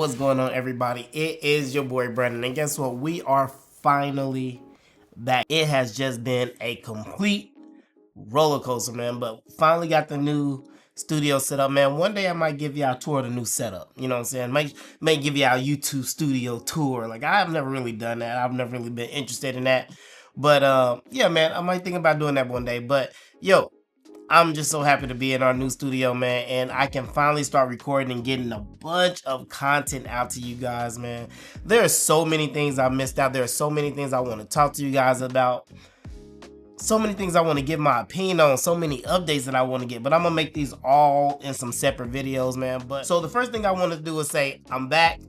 What's going on, everybody? It is your boy Brandon, and guess what? We are finally back. It has just been a complete roller coaster, man, but finally got the new studio set up, man. One day I might give y'all a tour of the new setup. You know what I'm saying? May give y'all a YouTube studio tour. Like, I've never really done that. I've never really been interested in that. But yeah, man, I might think about doing that one day. But yo, I'm just so happy to be in our new studio, man, and I can finally start recording and getting a bunch of content out to you guys, man. There are so many things I missed out. There are so many things I want to talk to you guys about. So many things I want to give my opinion on, so many updates that I want to get, but I'm gonna make these all in some separate videos, man. But so the first thing I want to do is say I'm back.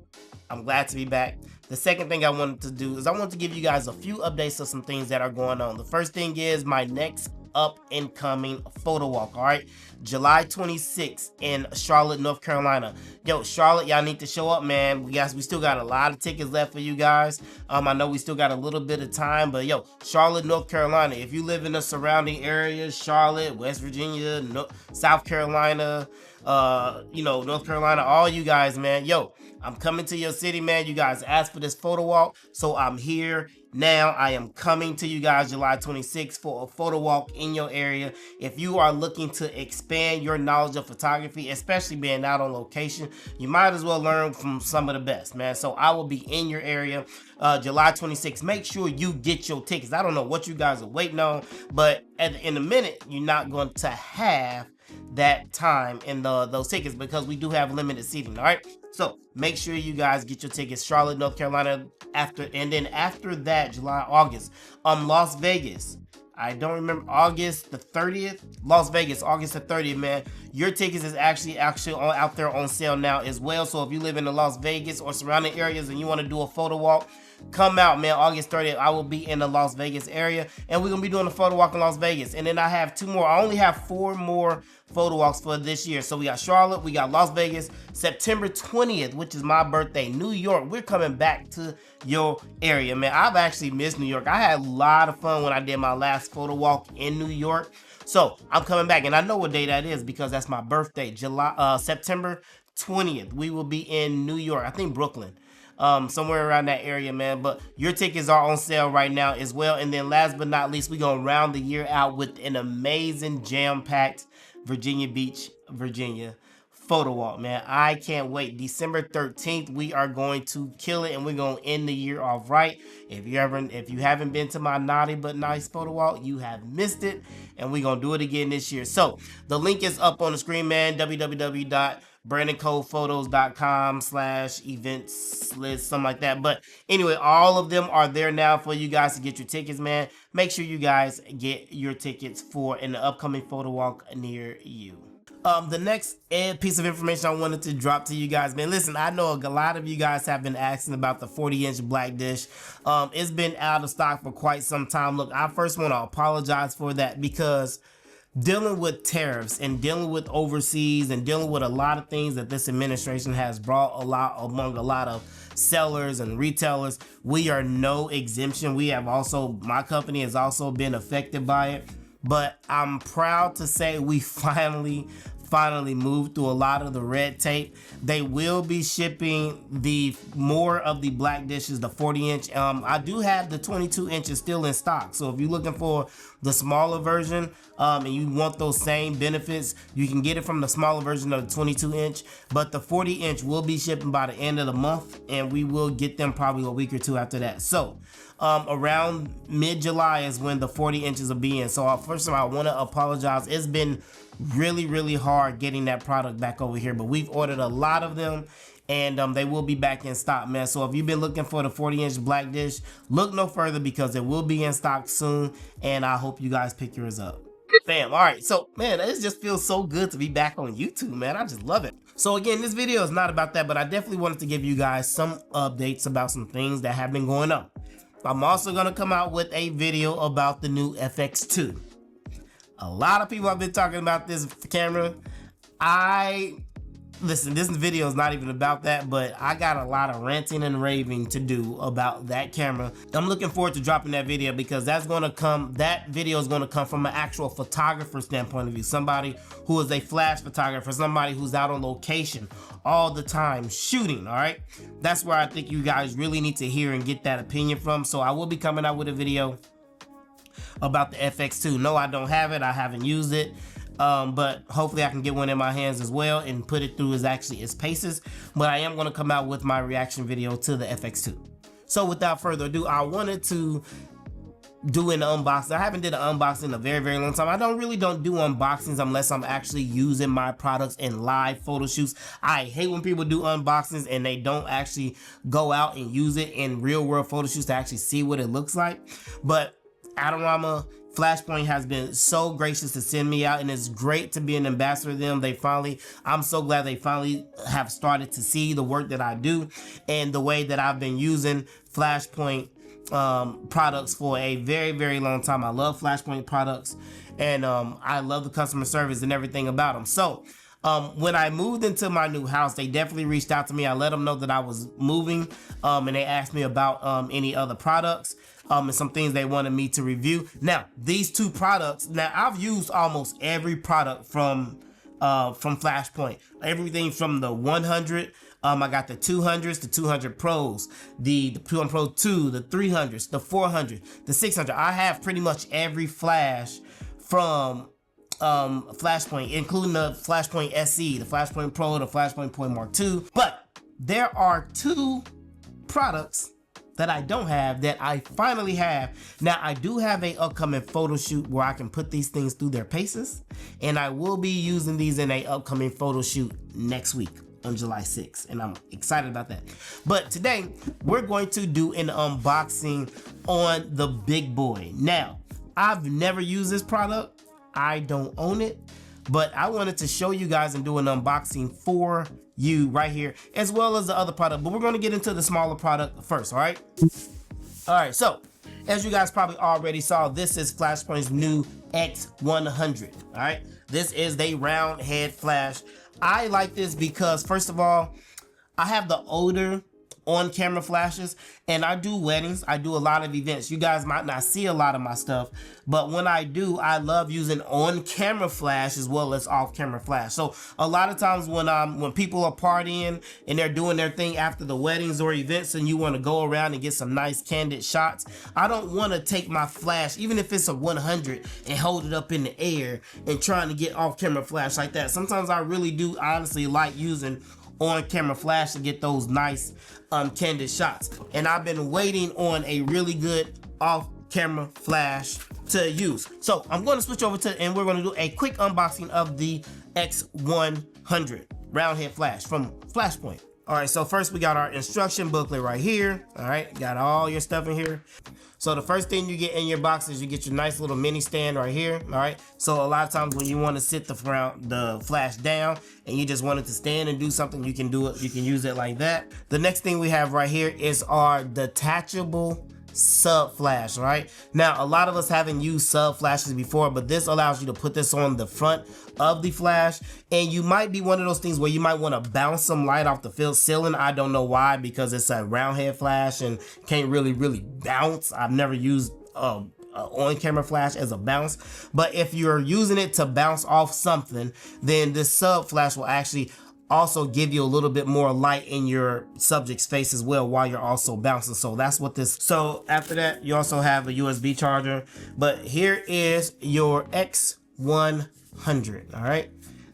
I'm glad to be back. The second thing I wanted to do is I want to give you guys a few updates of some things that are going on. The first thing is my next up and coming photo walk. All right, July 26th in Charlotte, North Carolina. Yo, Charlotte, y'all need to show up, man. We still got a lot of tickets left for you guys. I know we still got a little bit of time, but yo, Charlotte, North Carolina. If you live in the surrounding areas, Charlotte, West Virginia, South Carolina, North Carolina, all you guys, man, yo, I'm coming to your city, man. You guys asked for this photo walk, so I'm here now. I am coming to you guys July 26th for a photo walk in your area. If you are looking to expand your knowledge of photography, especially being out on location, you might as well learn from some of the best, man. So I will be in your area July 26th. Make sure you get your tickets. I don't know what you guys are waiting on, but in a minute, you're not going to have that time in those tickets because we do have limited seating. All right, so make sure you guys get your tickets. Charlotte, North Carolina, after that, August, Las Vegas. I don't remember, August the 30th, Las Vegas, August the 30th, man. Your tickets is actually out there on sale now as well. So if you live in the Las Vegas or surrounding areas and you want to do a photo walk, come out, man. August 30th, I will be in the Las Vegas area, and we're gonna be doing a photo walk in Las Vegas. And then I have 2 more. I only have 4 more photo walks for this year. So we got Charlotte, we got Las Vegas, September 20th, which is my birthday, New York. We're coming back to your area, man. I've actually missed New York. I had a lot of fun when I did my last photo walk in New York. So I'm coming back, and I know what day that is because that's my birthday, September 20th. We will be in New York, I think Brooklyn. Somewhere around that area, man. But your tickets are on sale right now as well. And then last but not least, we're gonna round the year out with an amazing jam-packed Virginia Beach, Virginia photo walk, man. I can't wait. December 13th, we are going to kill it, and we're gonna end the year off right. If you haven't been to my naughty but nice photo walk, you have missed it, and we're gonna do it again this year. So the link is up on the screen, man. www.brandoncolephotos.com/events list, something like that. But anyway, all of them are there now for you guys to get your tickets, man. Make sure you guys get your tickets for an upcoming photo walk near you. The next piece of information I wanted to drop to you guys, man. Listen, I know a lot of you guys have been asking about the 40-inch black dish. It's been out of stock for quite some time. Look, I first want to apologize for that because dealing with tariffs and dealing with overseas and dealing with a lot of things that this administration has brought among a lot of sellers and retailers, we are no exemption. My company has also been affected by it. But I'm proud to say we finally moved through a lot of the red tape. They will be shipping more of the black dishes, the 40-inch. I do have the 22 inches still in stock. So if you're looking for the smaller version and you want those same benefits, you can get it from the smaller version of the 22 inch. But the 40 inch will be shipping by the end of the month, and we will get them probably a week or 2 after that. So around mid-July is when the 40 inches will be in. So first of all, I want to apologize. It's been really hard getting that product back over here, but we've ordered a lot of them, and they will be back in stock, man. So if you've been looking for the 40-inch black dish, look no further because it will be in stock soon, and I hope you guys pick yours up. Fam, all right, so man, it just feels so good to be back on YouTube, man. I just love it. So again, this video is not about that, but I definitely wanted to give you guys some updates about some things that have been going on. I'm also gonna come out with a video about the new FX2. A lot of people have been talking about this camera. listen, this video is not even about that, but I got a lot of ranting and raving to do about that camera. I'm looking forward to dropping that video because that video is gonna come from an actual photographer standpoint of view, somebody who is a flash photographer, somebody who's out on location all the time shooting, all right? That's where I think you guys really need to hear and get that opinion from. So I will be coming out with a video about the FX2. No, I don't have it, I haven't used it. But hopefully I can get one in my hands as well and put it through its paces. But I am going to come out with my reaction video to the FX2. So without further ado, I wanted to do an unboxing. I haven't did an unboxing in a very, very long time. I don't do unboxings unless I'm actually using my products in live photo shoots. I hate when people do unboxings and they don't actually go out and use it in real world photo shoots to actually see what it looks like. But Adorama Flashpoint has been so gracious to send me out, and it's great to be an ambassador to them. I'm so glad they finally have started to see the work that I do and the way that I've been using Flashpoint products for a very, very long time. I love Flashpoint products, and I love the customer service and everything about them. So when I moved into my new house, they definitely reached out to me. I let them know that I was moving, and they asked me about any other products and some things they wanted me to review. Now, these two products, I've used almost every product from Flashpoint. Everything from the 100, I got the 200s, the 200 Pros, the 200 Pro 2, the 300s, the 400, the 600. I have pretty much every flash from Flashpoint, including the Flashpoint SE, the Flashpoint Pro, the Flashpoint Point Mark II. But there are two products that I don't have that I finally have. Now, I do have a upcoming photo shoot where I can put these things through their paces, and I will be using these in a upcoming photo shoot next week on July 6th, and I'm excited about that. But today, we're going to do an unboxing on the big boy. Now, I've never used this product. I don't own it, but I wanted to show you guys and do an unboxing for you right here, as well as the other product. But we're going to get into the smaller product first, all right? All right, so as you guys probably already saw, this is Flashpoint's new X100, all right? This is the round head flash. I like this because, first of all, I have the older on-camera flashes, and I do weddings. I do a lot of events. You guys might not see a lot of my stuff, but when I do, I love using on-camera flash as well as off-camera flash. So a lot of times when people are partying and they're doing their thing after the weddings or events, and you want to go around and get some nice candid shots, I don't want to take my flash, even if it's a 100, and hold it up in the air and trying to get off-camera flash like that. Sometimes I really do honestly like using on-camera flash to get those nice candid shots, and I've been waiting on a really good off-camera flash to use. So I'm going to switch over and we're going to do a quick unboxing of the X100 round head flash from Flashpoint. All right, so first we got our instruction booklet right here. All right, got all your stuff in here. So the first thing you get in your box is you get your nice little mini stand right here. All right, so a lot of times when you want to sit the flash down and you just want it to stand and do something, you can do it. You can use it like that. The next thing we have right here is our detachable sub flash. Right now, a lot of us haven't used sub flashes before, but this allows you to put this on the front of the flash, and you might be one of those things where you might want to bounce some light off the ceiling. I don't know why, because it's a round head flash and can't really bounce. I've never used on-camera flash as a bounce, but if you're using it to bounce off something, then this sub flash will actually also give you a little bit more light in your subject's face as well while you're also bouncing. So that's what this. So after that, you also have a USB charger, but here is your X100. All right,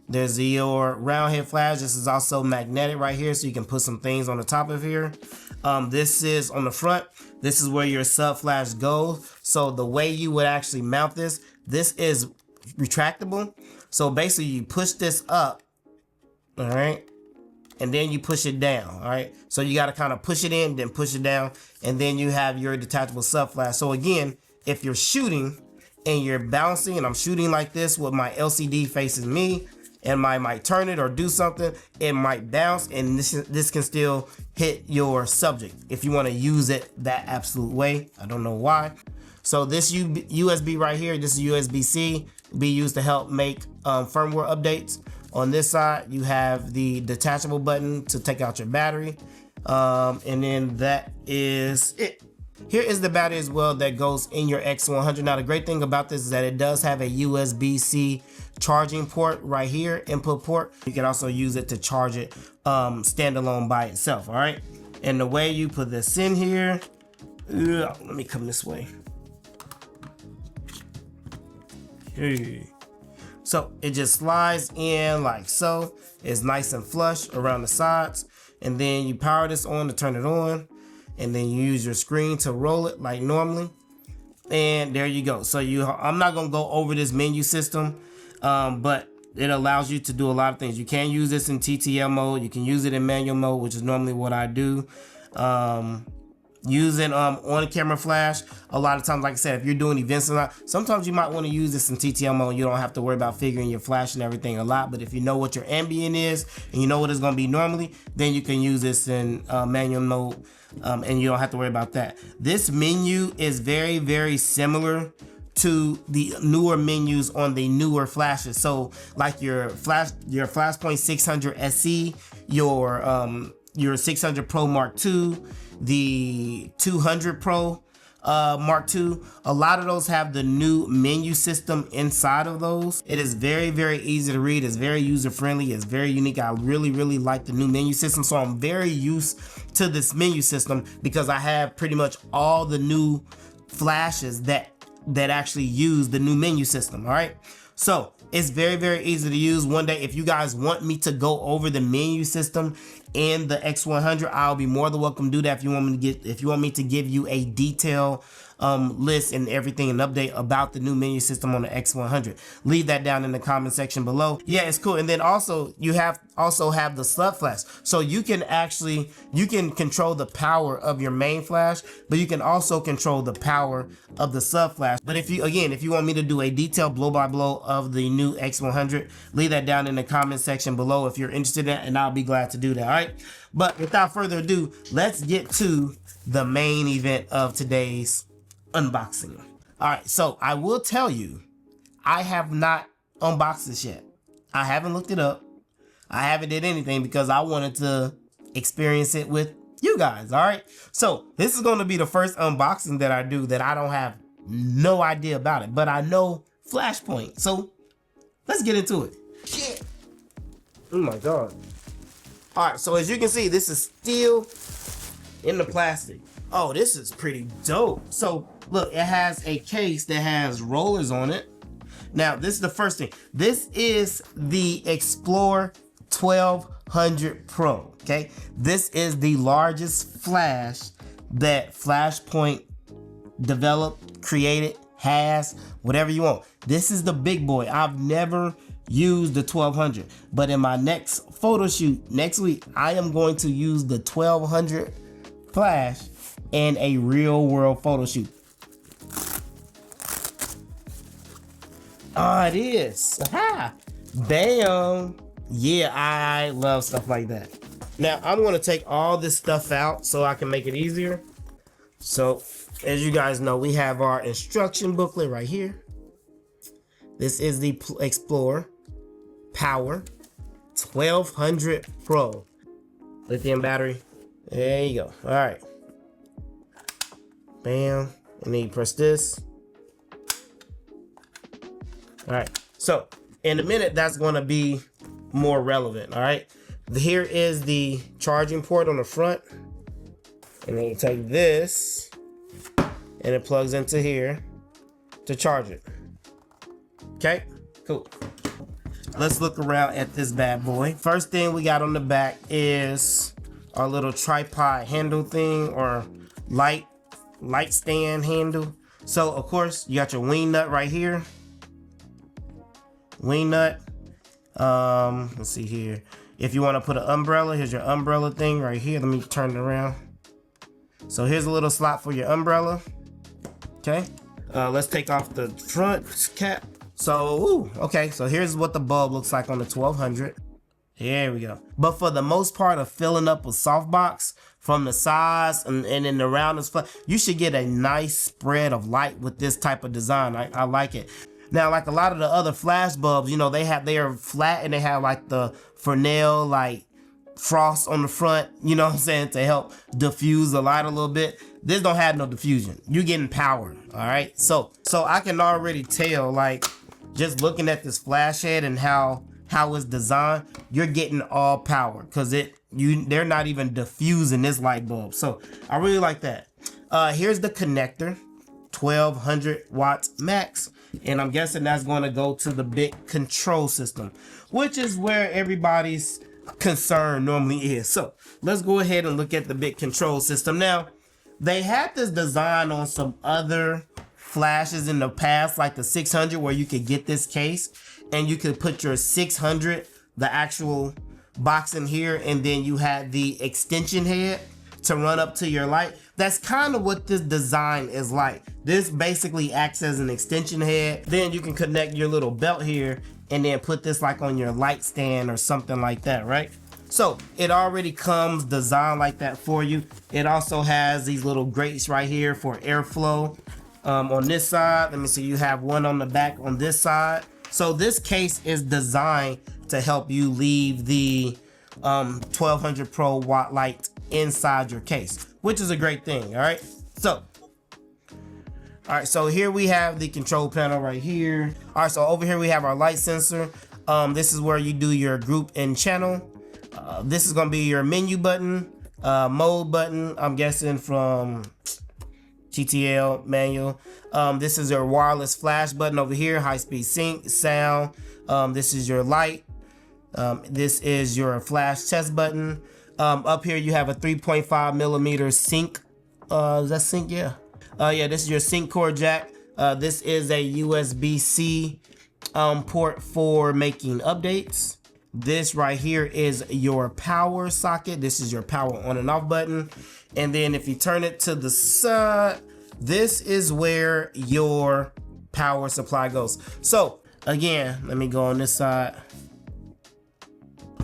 there's your round head flash. This is also magnetic right here, so you can put some things on the top of here. This is on the front. This is where your sub flash goes. So the way you would actually mount this is retractable. So basically you push this up, all right, and then you push it down. All right, so you got to kind of push it in, then push it down, and then you have your detachable sub flash. So again, if you're shooting and you're bouncing, and I'm shooting like this with my LCD facing me, and I might turn it or do something, it might bounce, and this can still hit your subject if you want to use it that absolute way. I don't know why. So this USB right here, this is USB-C, be used to help make firmware updates. On this side, you have the detachable button to take out your battery. And then that is it. Here is the battery as well that goes in your X100. Now the great thing about this is that it does have a USB-C charging port right here, input port. You can also use it to charge it standalone by itself, all right? And the way you put this in here, let me come this way. Okay. So it just slides in like so. It's nice and flush around the sides. And then you power this on to turn it on. And then you use your screen to roll it like normally. And there you go. So I'm not gonna go over this menu system, but it allows you to do a lot of things. You can use this in TTL mode. You can use it in manual mode, which is normally what I do. Using on camera flash, a lot of times, like I said, if you're doing events a lot, sometimes you might want to use this in TTL mode. You don't have to worry about figuring your flash and everything a lot, but if you know what your ambient is and you know what it's going to be normally, then you can use this in manual mode, and you don't have to worry about that. This menu is very, very similar to the newer menus on the newer flashes. So like your Flashpoint 600 SE, your 600 Pro Mark II, the 200 Pro Mark II, a lot of those have the new menu system inside of those. It is very, very easy to read. It's very user friendly. It's very unique. I really, really like the new menu system. So I'm very used to this menu system because I have pretty much all the new flashes that actually use the new menu system. All right. So it's very, very easy to use. One day, if you guys want me to go over the menu system in the X100, I'll be more than welcome to do that. If you want me to give you a detailed list and everything, an update about the new menu system on the X100, leave that down in the comment section below. Yeah, it's cool. And then also you have the Sculpt flash, so you can control the power of your main flash, but you can also control the power of the Sculpt flash. But if you want me to do a detailed blow by blow of the new X100, leave that down in the comment section below if you're interested in it, and I'll be glad to do that. All right, but without further ado, let's get to the main event of today's unboxing. All right, so I will tell you, I have not unboxed this yet. I haven't looked it up. I haven't did anything because I wanted to experience it with you guys. All right, so this is going to be the first unboxing that I do that I don't have no idea about it, but I know Flashpoint. So let's get into it. Shit. Oh my god. All right, so as you can see, this is still in the plastic. Oh, this is pretty dope. So look, it has a case that has rollers on it. Now, this is the first thing. This is the XPLOR 1200 Pro, okay? This is the largest flash that Flashpoint developed, created, has, whatever you want. This is the big boy. I've never used the 1200, but in my next photo shoot next week, I am going to use the 1200 flash in a real world photo shoot. Oh, it is. Aha. Bam. Yeah, I love stuff like that. Now, I'm going to take all this stuff out so I can make it easier. So, as you guys know, we have our instruction booklet right here. This is the XPLOR Power 1200 Pro. Lithium battery. There you go. All right. Bam. And then you press this. All right. So in a minute, that's going to be more relevant. All right. Here is the charging port on the front. And then you take this and it plugs into here to charge it. Okay, cool. Let's look around at this bad boy. First thing we got on the back is our little tripod handle thing, or light stand handle. So of course you got your wing nut right here. Wing nut. Let's see here. If you want to put an umbrella, here's your umbrella thing right here. Let me turn it around. So here's a little slot for your umbrella. Okay. Let's take off the front cap. So, okay, so here's what the bulb looks like on the 1200. Here we go. But for the most part of filling up with softbox, from the sides and then around this, you should get a nice spread of light with this type of design. I like it. Now, like a lot of the other flash bulbs, you know, they are flat and they have like the Fresnel like frost on the front, you know what I'm saying, to help diffuse the light a little bit. This don't have no diffusion. You're getting power, all right? So I can already tell, like, just looking at this flash head and how it's designed, you're getting all power because they're not even diffusing this light bulb. So I really like that. Here's the connector, 1200 watts max. And I'm guessing that's going to go to the big control system, which is where everybody's concern normally is. So let's go ahead and look at the big control system. Now, they had this design on some other flashes in the past, like the 600, where you could get this case and you could put your 600, the actual box in here, and then you had the extension head to run up to your light. That's kind of what this design is like. This basically acts as an extension head. Then you can connect your little belt here and then put this like on your light stand or something like that, right? So it already comes designed like that for you. It also has these little grates right here for airflow. On this side, let me see, you have one on the back on this side. So this case is designed to help you leave the 1200 Pro watt light inside your case, which is a great thing. All right, so here we have the control panel right here. All right, so over here we have our light sensor. This is where you do your group and channel. This is gonna be your menu button, mode button, I'm guessing from GTL manual. This is your wireless flash button over here, high speed sync, sound. This is your light. This is your flash test button. Up here you have a 3.5 millimeter sync. Is that sync? Yeah. Yeah, this is your sync cord jack. This is a USB-C port for making updates. This right here is your power socket. This is your power on and off button. And then if you turn it to the side, this is where your power supply goes. So again, let me go on this side.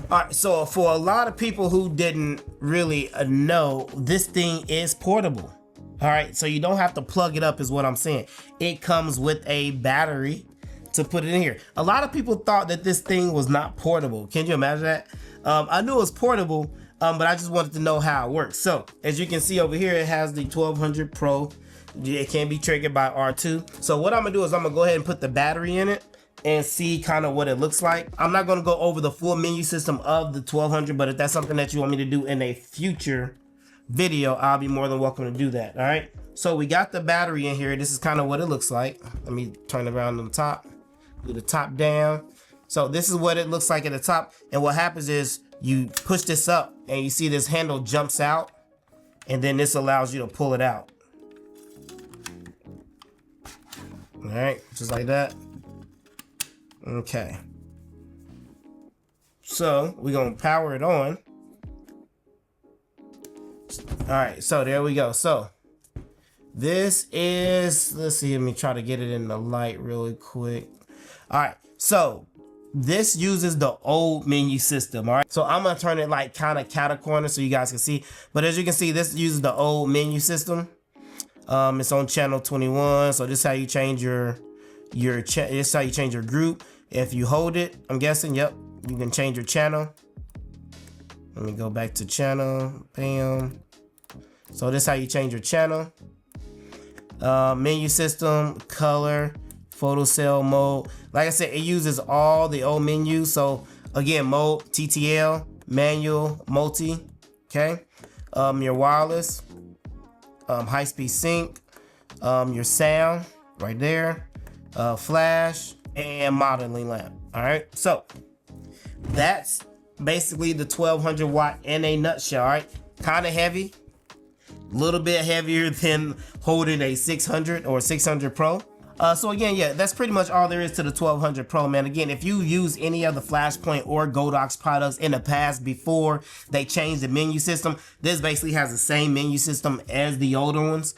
All right, so for a lot of people who didn't really know, this thing is portable. All right, so you don't have to plug it up is what I'm saying. It comes with a battery to put it in here. A lot of people thought that this thing was not portable. Can you imagine that? I knew it was portable, but I just wanted to know how it works. So as you can see over here, it has the 1200 Pro. It can be triggered by R2. So what I'm gonna do is I'm gonna go ahead and put the battery in it and see kind of what it looks like. I'm not gonna go over the full menu system of the 1200, but if that's something that you want me to do in a future video, I'll be more than welcome to do that. All right, so we got the battery in here. This is kind of what it looks like. Let me turn it around on the top, do the top down. So this is what it looks like at the top, and what happens is you push this up and you see this handle jumps out, and then this allows you to pull it out. All right, just like that. Okay, so we're gonna power it on. All right, so there we go. So this is, let's see, let me try to get it in the light really quick. All right, so this uses the old menu system. All right, so I'm gonna turn it like kind of corner so you guys can see, but as you can see, this uses the old menu system. It's on channel 21, so this is how you change this is how you change your group. If you hold it, I'm guessing, yep, you can change your channel. Let me go back to channel, bam. So this is how you change your channel. Menu system, color, photo cell mode. Like I said, it uses all the old menus. So again, mode, TTL, manual, multi, okay? Your wireless, high speed sync, your sound right there, flash, and modeling lamp. All right, so that's basically the 1200 watt in a nutshell. All right, kind of heavy, a little bit heavier than holding a 600 or 600 Pro. So again, yeah, that's pretty much all there is to the 1200 Pro, man. Again, if you use any of the Flashpoint or Godox products in the past before they changed the menu system, this basically has the same menu system as the older ones.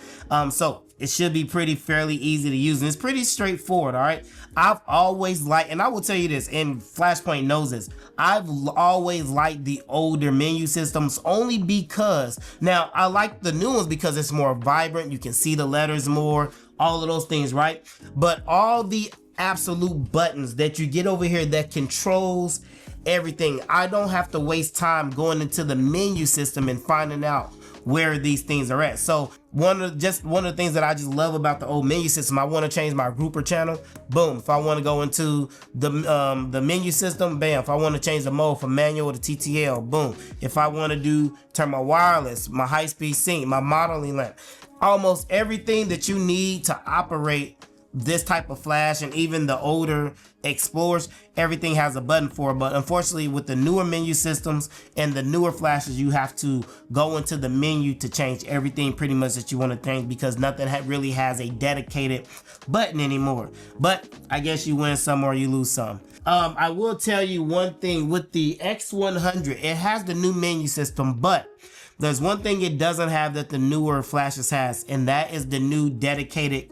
So it should be fairly easy to use, and it's pretty straightforward. All right, I've always liked, and I will tell you this, and Flashpoint knows this, I've always liked the older menu systems only because, now I like the new ones because it's more vibrant, you can see the letters more, all of those things, right? But all the absolute buttons that you get over here that controls everything. I don't have to waste time going into the menu system and finding out where these things are at. So one of the things that I just love about the old menu system, I want to change my grouper channel, boom. If I want to go into the menu system, bam. If I want to change the mode from manual to TTL, boom. If I want to turn my wireless, my high-speed sync, my modeling lamp, almost everything that you need to operate this type of flash, and even the older Explorers, everything has a button for it. But unfortunately, with the newer menu systems and the newer flashes, you have to go into the menu to change everything pretty much that you want to change, because nothing really has a dedicated button anymore. But I guess you win some or you lose some. I will tell you one thing with the X100, it has the new menu system, but there's one thing it doesn't have that the newer flashes has, and that is the new dedicated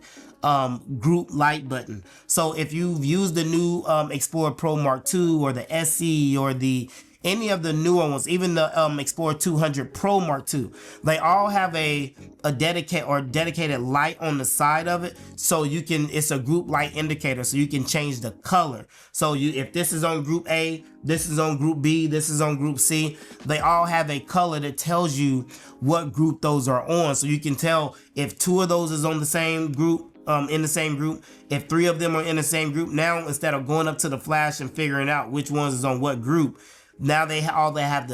group light button. So if you've used the new Explorer Pro Mark II or the SE or any of the newer ones, even the Explorer 200 Pro Mark II, they all have a dedicated light on the side of it. So it's a group light indicator, so you can change the color. So if this is on group A, this is on group B, this is on group C, they all have a color that tells you what group those are on. So you can tell if 2 of those is on the same group, in the same group, if 3 of them are in the same group. Now, instead of going up to the flash and figuring out which ones is on what group, now they all have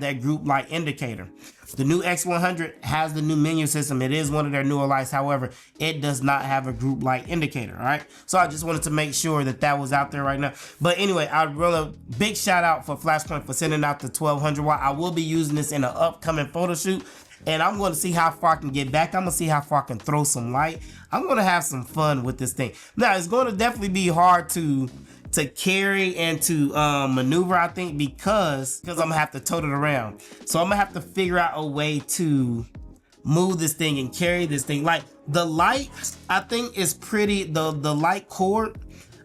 that group light indicator. The new X100 has the new menu system. It is one of their newer lights. However, it does not have a group light indicator. All right. So I just wanted to make sure that was out there right now. But anyway, I'd really big shout out for Flashpoint for sending out the 1200 watt. I will be using this in an upcoming photo shoot, and I'm going to see how far I can get back. I'm going to see how far I can throw some light. I'm going to have some fun with this thing. Now, it's going to definitely be hard to carry and to maneuver, I think, because I'm gonna have to tote it around. So I'm gonna have to figure out a way to move this thing and carry this thing. Like the light, I think is pretty, the light cord,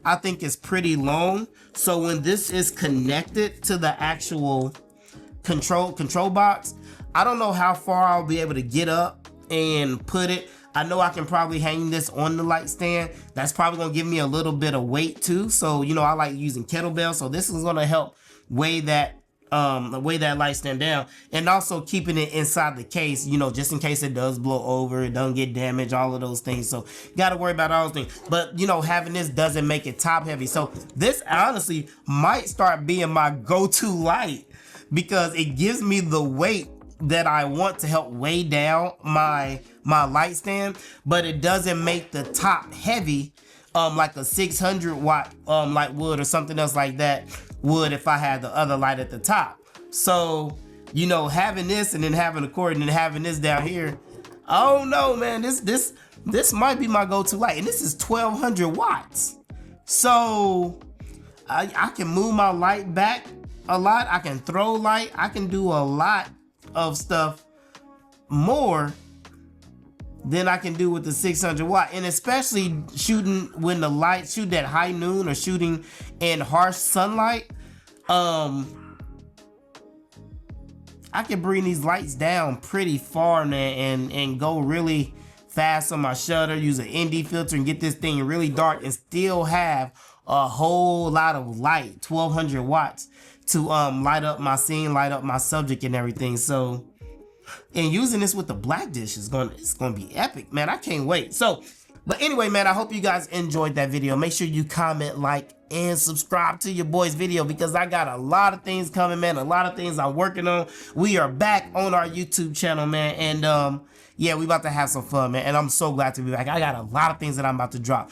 I think is pretty long. So when this is connected to the actual control box, I don't know how far I'll be able to get up and put it. I know I can probably hang this on the light stand. That's probably gonna give me a little bit of weight too. So, you know, I like using kettlebells. So this is gonna help weigh that light stand down, and also keeping it inside the case, you know, just in case it does blow over, it doesn't get damaged, all of those things. So gotta worry about all those things. But, you know, having this doesn't make it top heavy. So this honestly might start being my go-to light, because it gives me the weight that I want to help weigh down my light stand, but it doesn't make the top heavy like a 600 watt light would, or something else like that would if I had the other light at the top. So, you know, having this and then having the cord and then having this down here, I don't know, man, this might be my go-to light, and this is 1200 watts. So I can move my light back a lot. I can throw light. I can do a lot of stuff more than I can do with the 600 watt, and especially shooting when the light shoot at high noon or shooting in harsh sunlight. I can bring these lights down pretty far, man, and go really fast on my shutter, use an ND filter and get this thing really dark and still have a whole lot of light, 1200 watts to light up my scene, light up my subject and everything. So, and using this with the black dish it's gonna be epic, man. I can't wait. So, but anyway, man, I hope you guys enjoyed that video. Make sure you comment, like, and subscribe to your boy's video, because I got a lot of things coming, man. A lot of things I'm working on. We are back on our YouTube channel, man, and yeah, we about to have some fun, man, and I'm so glad to be back. I got a lot of things that I'm about to drop.